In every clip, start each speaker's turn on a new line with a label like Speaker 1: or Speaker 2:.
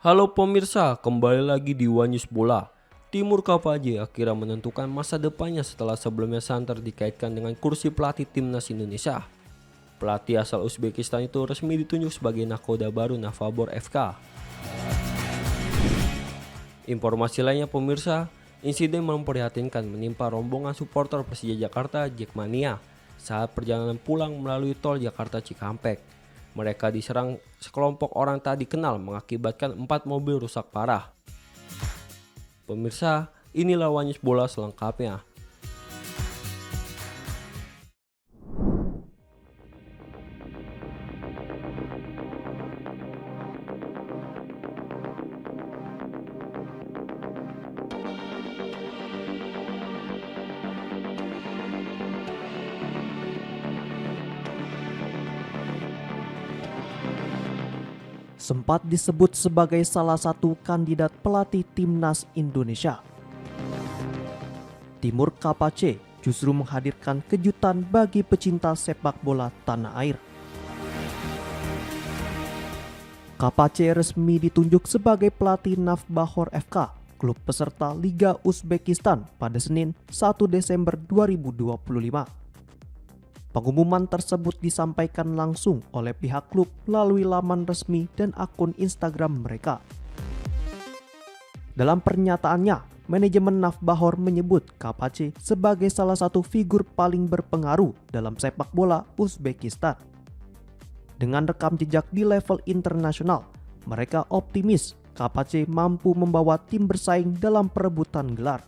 Speaker 1: Halo pemirsa, kembali lagi di One News Bola. Timur Kapaje akhirnya menentukan masa depannya setelah sebelumnya santer dikaitkan dengan kursi pelatih timnas Indonesia. Pelatih asal Uzbekistan itu resmi ditunjuk sebagai nakoda baru Navabor FK. Informasi lainnya pemirsa, insiden memprihatinkan menimpa rombongan supporter Persija Jakarta Jackmania saat perjalanan pulang melalui tol Jakarta Cikampek. Mereka diserang sekelompok orang tak dikenal mengakibatkan 4 mobil rusak parah. Pemirsa, inilah One News Bola selengkapnya.
Speaker 2: Sempat disebut sebagai salah satu kandidat pelatih timnas Indonesia. Timur Kapace justru menghadirkan kejutan bagi pecinta sepak bola tanah air. Kapace resmi ditunjuk sebagai pelatih Navbahor FK, klub peserta Liga Uzbekistan pada Senin 1 Desember 2025. Pengumuman tersebut disampaikan langsung oleh pihak klub melalui laman resmi dan akun Instagram mereka. Dalam pernyataannya, manajemen Navbahor menyebut Kapace sebagai salah satu figur paling berpengaruh dalam sepak bola Uzbekistan. Dengan rekam jejak di level internasional, mereka optimis Kapace mampu membawa tim bersaing dalam perebutan gelar.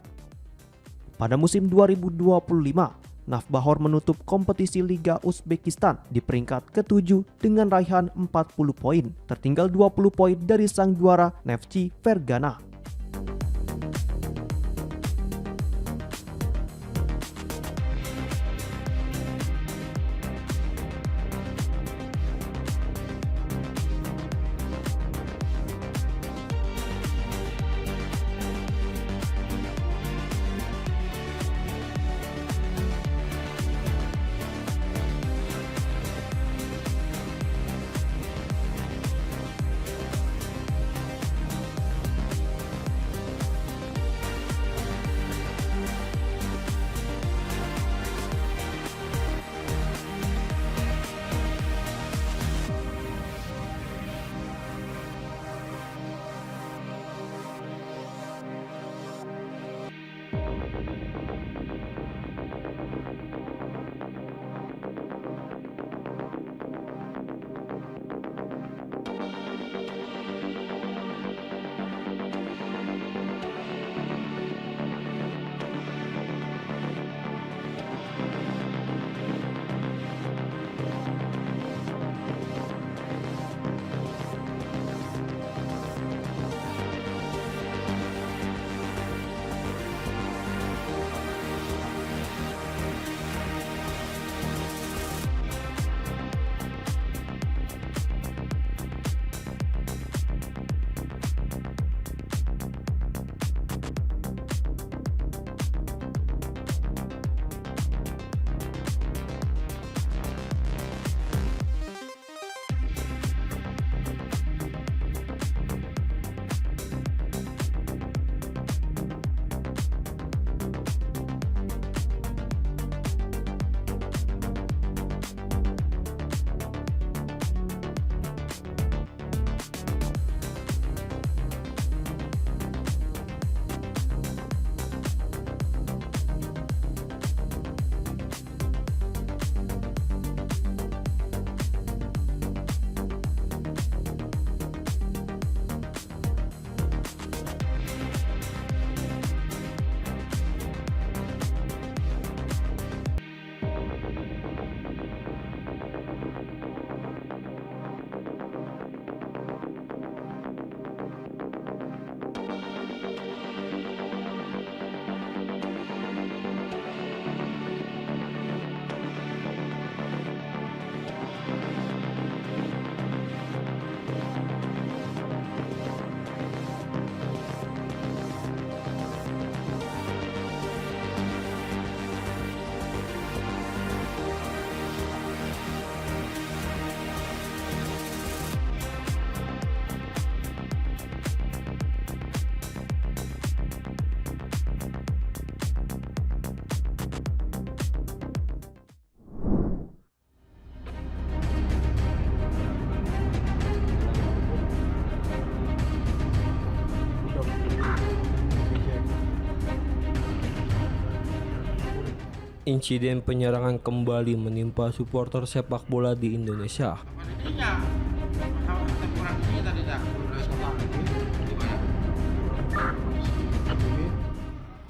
Speaker 2: Pada musim 2025, Navbahor menutup kompetisi Liga Uzbekistan di peringkat ke-7 dengan raihan 40 poin, tertinggal 20 poin dari sang juara Neftchi Fergana.
Speaker 1: Insiden penyerangan kembali menimpa supporter sepak bola di Indonesia.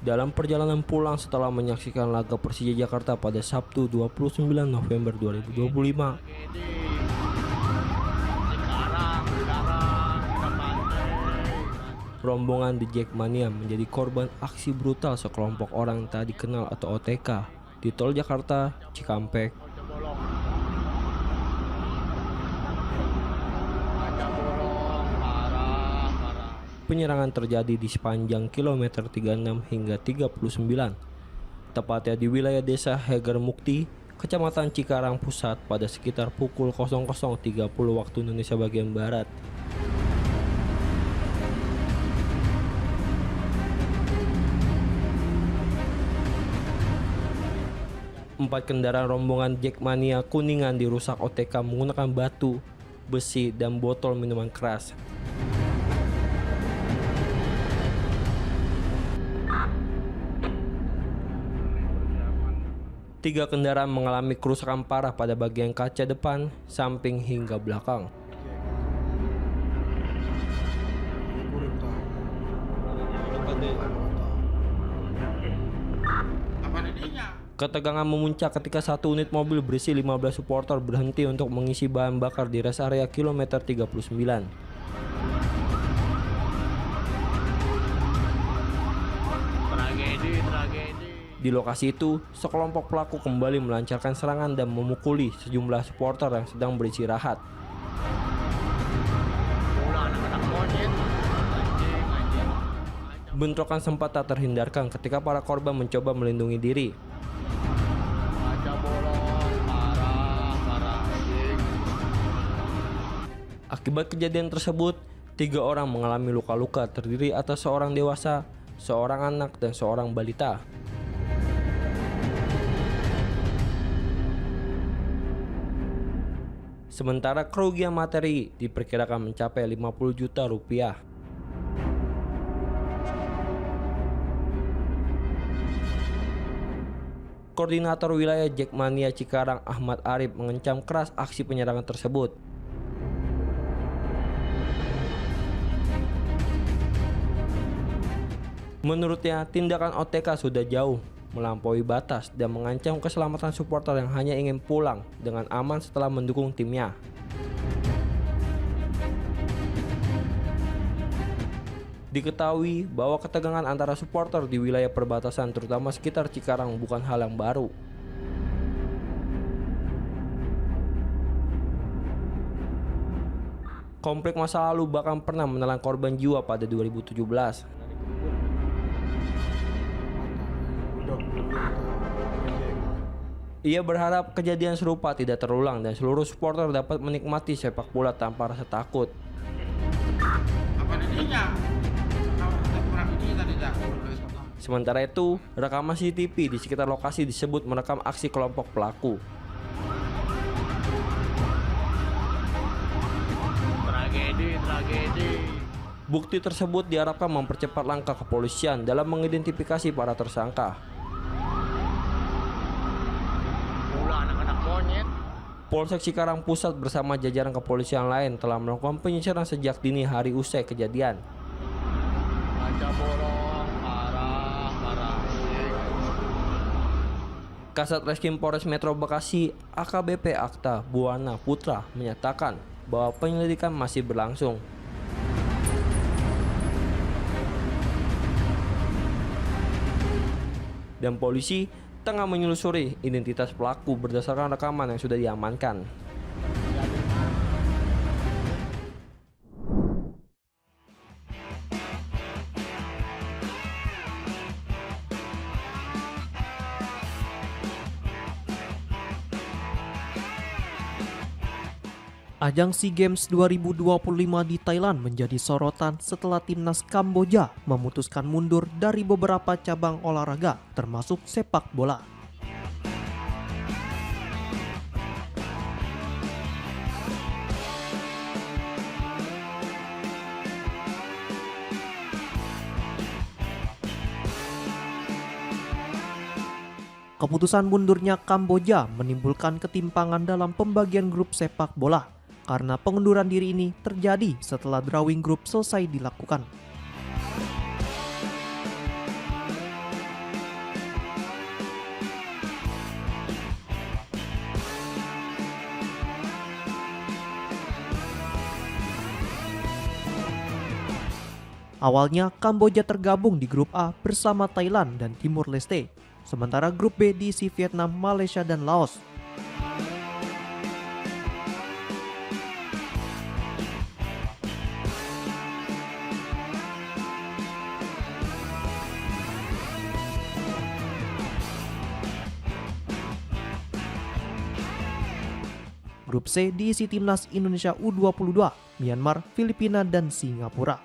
Speaker 1: Dalam perjalanan pulang setelah menyaksikan laga Persija Jakarta pada Sabtu 29 November 2025, rombongan The Jackmania menjadi korban aksi brutal sekelompok orang tak dikenal atau OTK di Tol Jakarta Cikampek. Penyerangan terjadi di sepanjang kilometer 36 hingga 39, tepatnya di wilayah desa Heger Mukti, Kecamatan Cikarang Pusat pada sekitar pukul 00.30 waktu Indonesia bagian Barat. Empat kendaraan rombongan Jackmania Kuningan dirusak OTK menggunakan batu, besi, dan botol minuman keras. Tiga kendaraan mengalami kerusakan parah pada bagian kaca depan, samping, hingga belakang. Ketegangan memuncak ketika satu unit mobil berisi 15 supporter berhenti untuk mengisi bahan bakar di rest area kilometer 39. Di lokasi itu, sekelompok pelaku kembali melancarkan serangan dan memukuli sejumlah supporter yang sedang beristirahat. Bentrokan sempat tak terhindarkan ketika para korban mencoba melindungi diri. Akibat kejadian tersebut, 3 orang mengalami luka-luka terdiri atas seorang dewasa, seorang anak, dan seorang balita. Sementara kerugian materi diperkirakan mencapai 50 juta rupiah. Koordinator wilayah Jackmania Cikarang Ahmad Arif mengecam keras aksi penyerangan tersebut. Menurutnya, tindakan OTK sudah jauh melampaui batas dan mengancam keselamatan supporter yang hanya ingin pulang dengan aman setelah mendukung timnya. Diketahui bahwa ketegangan antara supporter di wilayah perbatasan terutama sekitar Cikarang bukan hal yang baru. Konflik masa lalu bahkan pernah menelan korban jiwa pada 2017. Ia berharap kejadian serupa tidak terulang dan seluruh supporter dapat menikmati sepak bola tanpa rasa takut. Sementara itu, rekaman CCTV di sekitar lokasi disebut merekam aksi kelompok pelaku. Tragedi. Bukti tersebut diharapkan mempercepat langkah kepolisian dalam mengidentifikasi para tersangka. Polsek Cikarang Pusat bersama jajaran kepolisian lain telah melakukan penyisiran sejak dini hari usai kejadian. Kasat Reskrim Polres Metro Bekasi AKBP Akta Buwana Putra menyatakan bahwa penyelidikan masih berlangsung. Dan polisi tengah menyelusuri identitas pelaku berdasarkan rekaman yang sudah diamankan.
Speaker 2: Ajang SEA Games 2025 di Thailand menjadi sorotan setelah timnas Kamboja memutuskan mundur dari beberapa cabang olahraga termasuk sepak bola. Keputusan mundurnya Kamboja menimbulkan ketimpangan dalam pembagian grup sepak bola karena pengunduran diri ini terjadi setelah drawing grup selesai dilakukan. Awalnya Kamboja tergabung di grup A bersama Thailand dan Timur Leste, sementara grup B diisi Vietnam, Malaysia, dan Laos. Grup C diisi timnas Indonesia U22, Myanmar, Filipina, dan Singapura.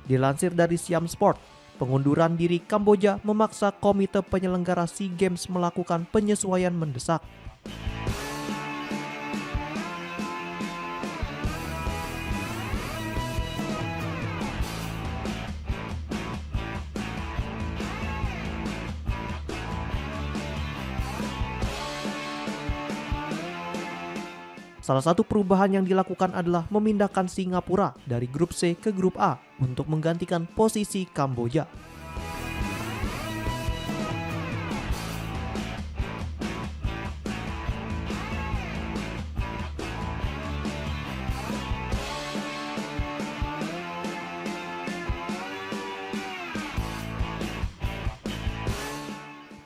Speaker 2: Dilansir dari Siam Sport, pengunduran diri Kamboja memaksa komite penyelenggara SEA Games melakukan penyesuaian mendesak. Salah satu perubahan yang dilakukan adalah memindahkan Singapura dari grup C ke grup A untuk menggantikan posisi Kamboja.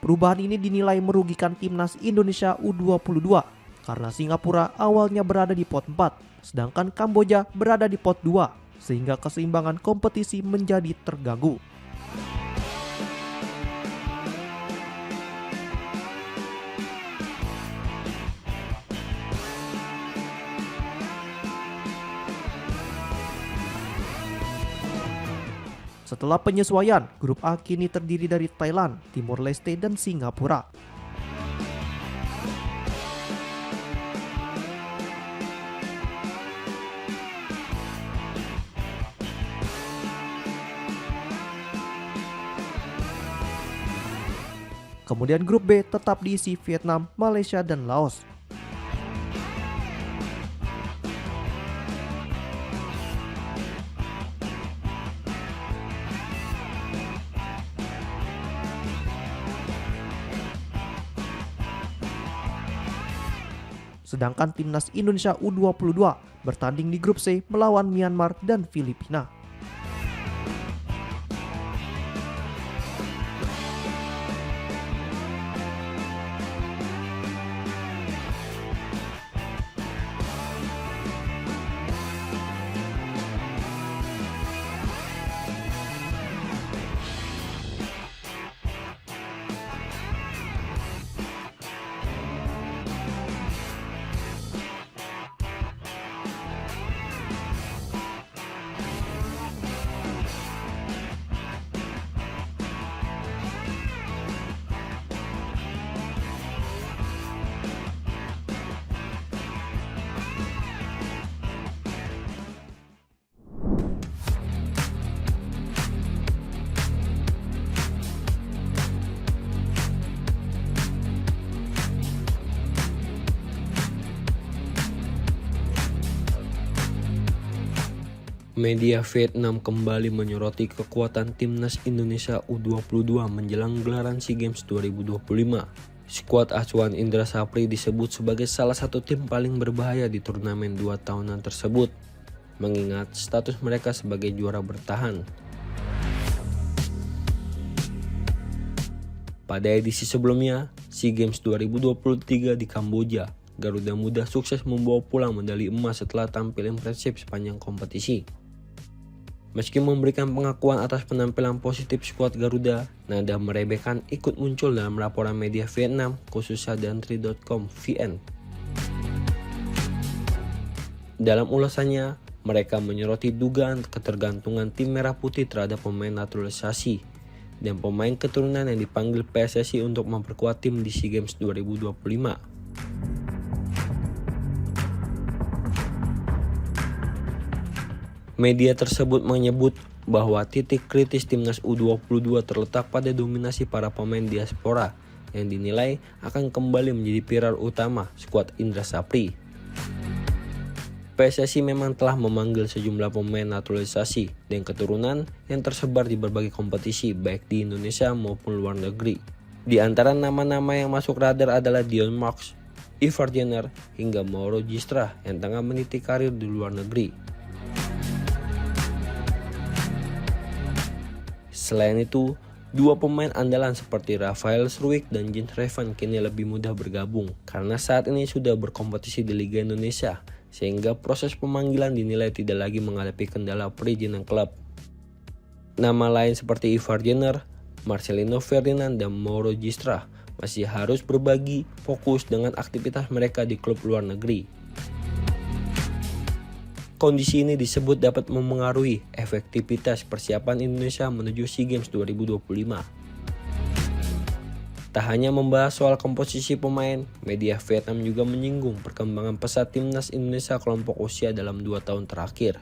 Speaker 2: Perubahan ini dinilai merugikan timnas Indonesia U22 karena Singapura awalnya berada di pot 4, sedangkan Kamboja berada di pot 2, sehingga keseimbangan kompetisi menjadi terganggu. Setelah penyesuaian, grup A kini terdiri dari Thailand, Timor Leste, dan Singapura. Kemudian grup B tetap diisi Vietnam, Malaysia, dan Laos. Sedangkan timnas Indonesia U22 bertanding di grup C melawan Myanmar dan Filipina.
Speaker 1: Media Vietnam kembali menyoroti kekuatan timnas Indonesia U22 menjelang gelaran SEA Games 2025. Skuad asuhan Indra Sapri disebut sebagai salah satu tim paling berbahaya di turnamen 2 tahunan tersebut, mengingat status mereka sebagai juara bertahan. Pada edisi sebelumnya, SEA Games 2023 di Kamboja, Garuda Muda sukses membawa pulang medali emas setelah tampil impresif sepanjang kompetisi. Meski memberikan pengakuan atas penampilan positif skuad Garuda, nada meremehkan ikut muncul dalam laporan media Vietnam, khususnya Dantry.com VN. Dalam ulasannya, mereka menyoroti dugaan ketergantungan tim Merah Putih terhadap pemain naturalisasi, dan pemain keturunan yang dipanggil PSSI untuk memperkuat tim di SEA Games 2025. Media tersebut menyebut bahwa titik kritis timnas U22 terletak pada dominasi para pemain diaspora yang dinilai akan kembali menjadi pilar utama skuad Indra Sapri. PSSI memang telah memanggil sejumlah pemain naturalisasi dan keturunan yang tersebar di berbagai kompetisi baik di Indonesia maupun luar negeri. Di antara nama-nama yang masuk radar adalah Dion Marks, Ivar Jenner, hingga Mauro Gistra yang tengah meniti karir di luar negeri. Selain itu, dua pemain andalan seperti Rafael Struijk dan Jens Revan kini lebih mudah bergabung karena saat ini sudah berkompetisi di Liga Indonesia, sehingga proses pemanggilan dinilai tidak lagi menghadapi kendala perizinan klub. Nama lain seperti Ivar Jenner, Marcelino Ferdinand, dan Mauro Gistra masih harus berbagi fokus dengan aktivitas mereka di klub luar negeri. Kondisi ini disebut dapat memengaruhi efektivitas persiapan Indonesia menuju SEA Games 2025. Tak hanya membahas soal komposisi pemain, media Vietnam juga menyinggung perkembangan pesat timnas Indonesia kelompok usia dalam 2 tahun terakhir.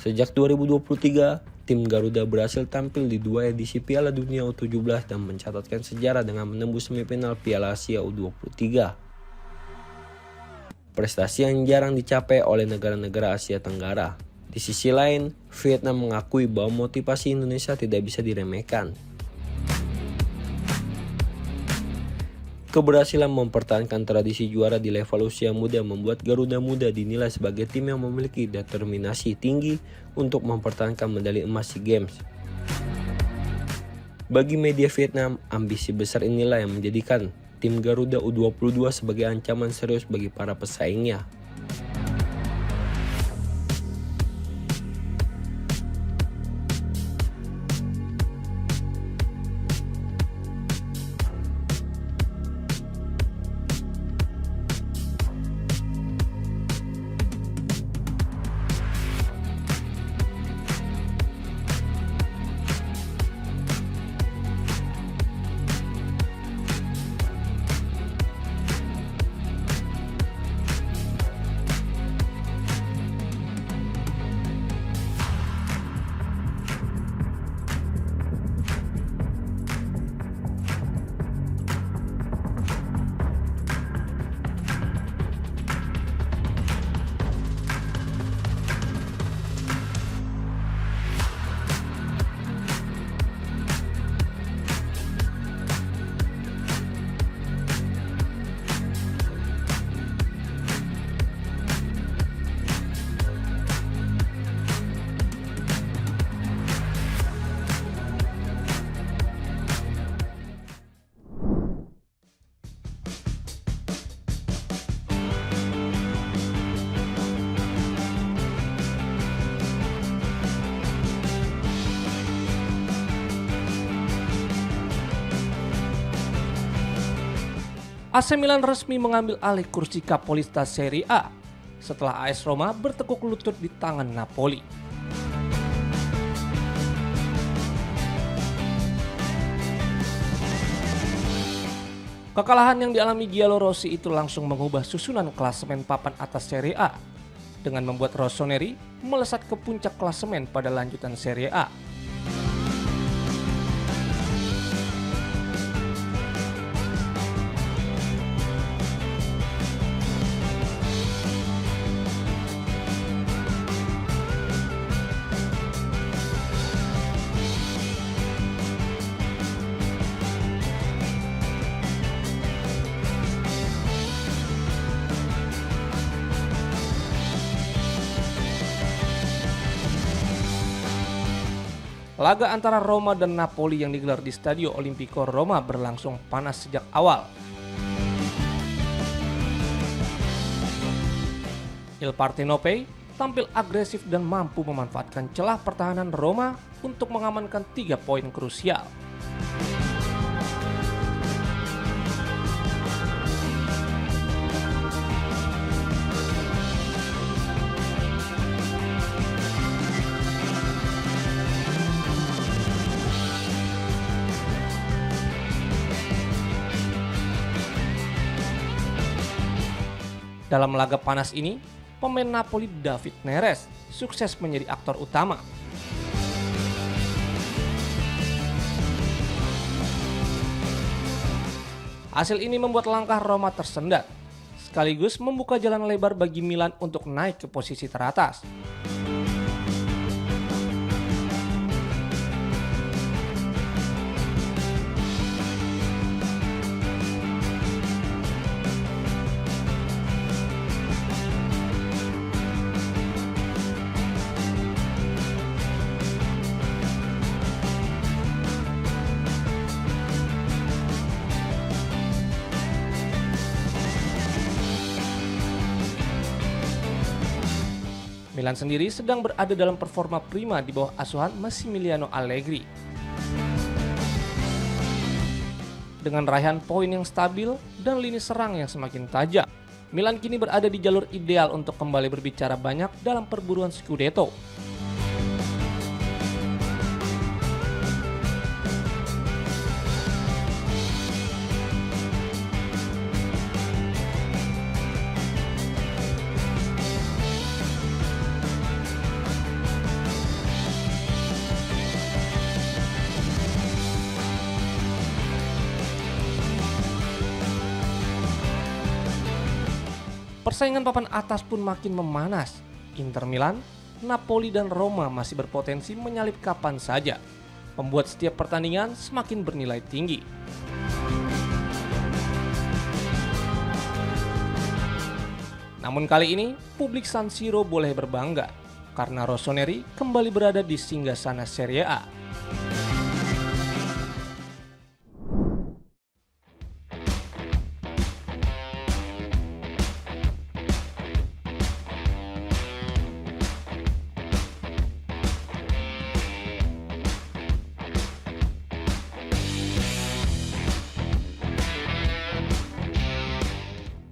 Speaker 1: Sejak 2023, tim Garuda berhasil tampil di 2 edisi Piala Dunia U17 dan mencatatkan sejarah dengan menembus semifinal Piala Asia U23. Prestasi yang jarang dicapai oleh negara-negara Asia Tenggara. Di sisi lain, Vietnam mengakui bahwa motivasi Indonesia tidak bisa diremehkan. Keberhasilan mempertahankan tradisi juara di level usia muda membuat Garuda Muda dinilai sebagai tim yang memiliki determinasi tinggi untuk mempertahankan medali emas SEA Games. Bagi media Vietnam, ambisi besar inilah yang menjadikan tim Garuda U22 sebagai ancaman serius bagi para pesaingnya.
Speaker 3: AC Milan resmi mengambil alih kursi Capolista Serie A setelah AS Roma bertekuk lutut di tangan Napoli. Kekalahan yang dialami Giallorossi itu langsung mengubah susunan klasemen papan atas Serie A dengan membuat Rossoneri melesat ke puncak klasemen pada lanjutan Serie A. Laga antara Roma dan Napoli yang digelar di Stadio Olimpico Roma berlangsung panas sejak awal. Il Partenope tampil agresif dan mampu memanfaatkan celah pertahanan Roma untuk mengamankan 3 poin krusial. Dalam laga panas ini, pemain Napoli David Neres sukses menjadi aktor utama. Hasil ini membuat langkah Roma tersendat, sekaligus membuka jalan lebar bagi Milan untuk naik ke posisi teratas. Milan sendiri sedang berada dalam performa prima di bawah asuhan Massimiliano Allegri. Dengan raihan poin yang stabil dan lini serang yang semakin tajam, Milan kini berada di jalur ideal untuk kembali berbicara banyak dalam perburuan Scudetto. Persaingan papan atas pun makin memanas. Inter Milan, Napoli dan Roma masih berpotensi menyalip kapan saja, membuat setiap pertandingan semakin bernilai tinggi. Namun kali ini, publik San Siro boleh berbangga karena Rossoneri kembali berada di singgasana Serie A.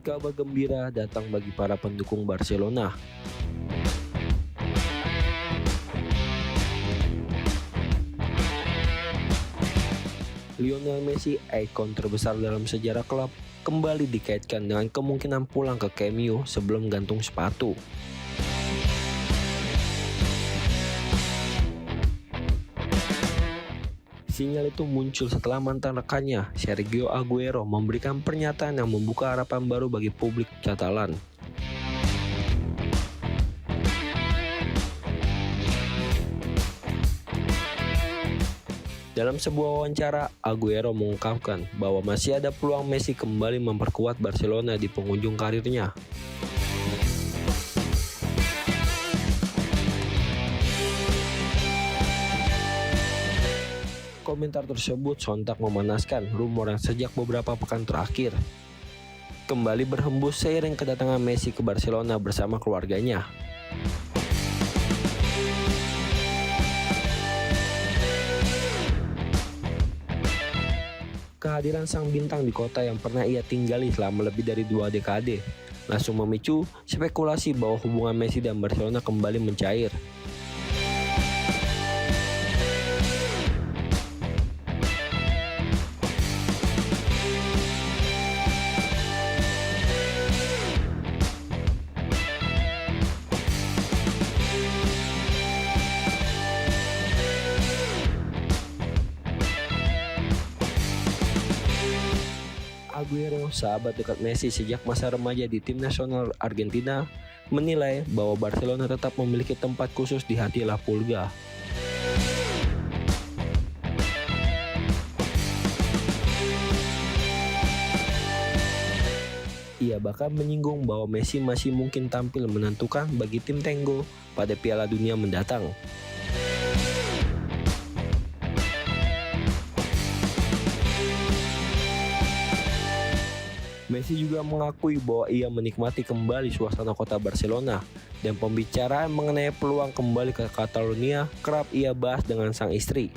Speaker 1: Kabar gembira datang bagi para pendukung Barcelona. Lionel Messi, ikon terbesar dalam sejarah klub, kembali dikaitkan dengan kemungkinan pulang ke Camp Nou sebelum gantung sepatu. Sinyal itu muncul setelah mantan rekannya, Sergio Aguero, memberikan pernyataan yang membuka harapan baru bagi publik Catalan. Dalam sebuah wawancara, Aguero mengungkapkan bahwa masih ada peluang Messi kembali memperkuat Barcelona di penghujung karirnya. Komentar tersebut sontak memanaskan rumor yang sejak beberapa pekan terakhir kembali berhembus seiring kedatangan Messi ke Barcelona bersama keluarganya. Kehadiran sang bintang di kota yang pernah ia tinggali selama lebih dari 2 dekade langsung memicu spekulasi bahwa hubungan Messi dan Barcelona kembali mencair. Aguero, sahabat dekat Messi sejak masa remaja di tim nasional Argentina, menilai bahwa Barcelona tetap memiliki tempat khusus di hati La Pulga. Ia bahkan menyinggung bahwa Messi masih mungkin tampil menentukan bagi tim Tango pada Piala Dunia mendatang. Messi juga mengakui bahwa ia menikmati kembali suasana kota Barcelona dan pembicaraan mengenai peluang kembali ke Catalonia kerap ia bahas dengan sang istri.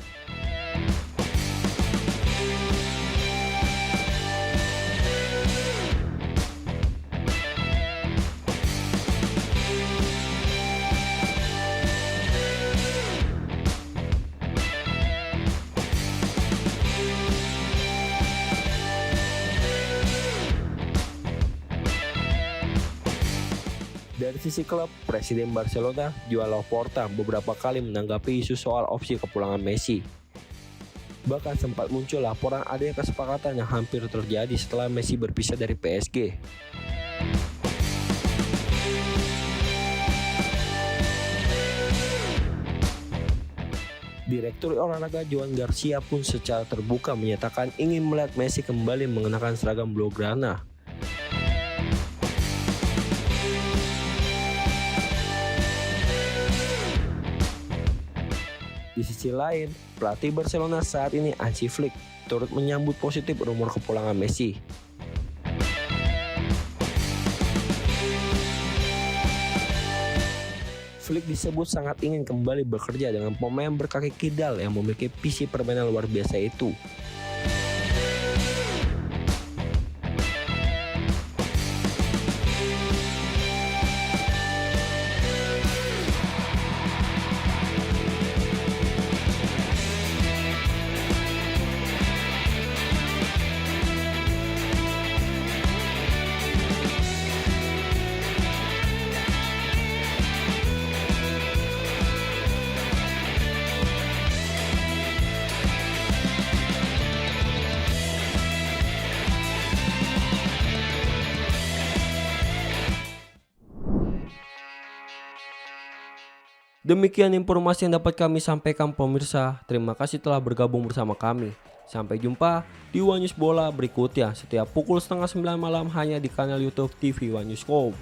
Speaker 1: sisi klub, Presiden Barcelona Joan Laporta beberapa kali menanggapi isu soal opsi kepulangan Messi. Bahkan sempat muncul laporan adanya kesepakatan yang hampir terjadi setelah Messi berpisah dari PSG. Direktur olahraga Joan Garcia pun secara terbuka menyatakan ingin melihat Messi kembali mengenakan seragam Blaugrana. Di sisi lain, pelatih Barcelona saat ini Hansi Flick turut menyambut positif rumor kepulangan Messi. Flick disebut sangat ingin kembali bekerja dengan pemain berkaki kidal yang memiliki visi permainan luar biasa itu. Demikian informasi yang dapat kami sampaikan pemirsa. Terima kasih telah bergabung bersama kami. Sampai jumpa di One News Bola berikutnya setiap pukul 8:30 malam hanya di kanal YouTube TV One News Com.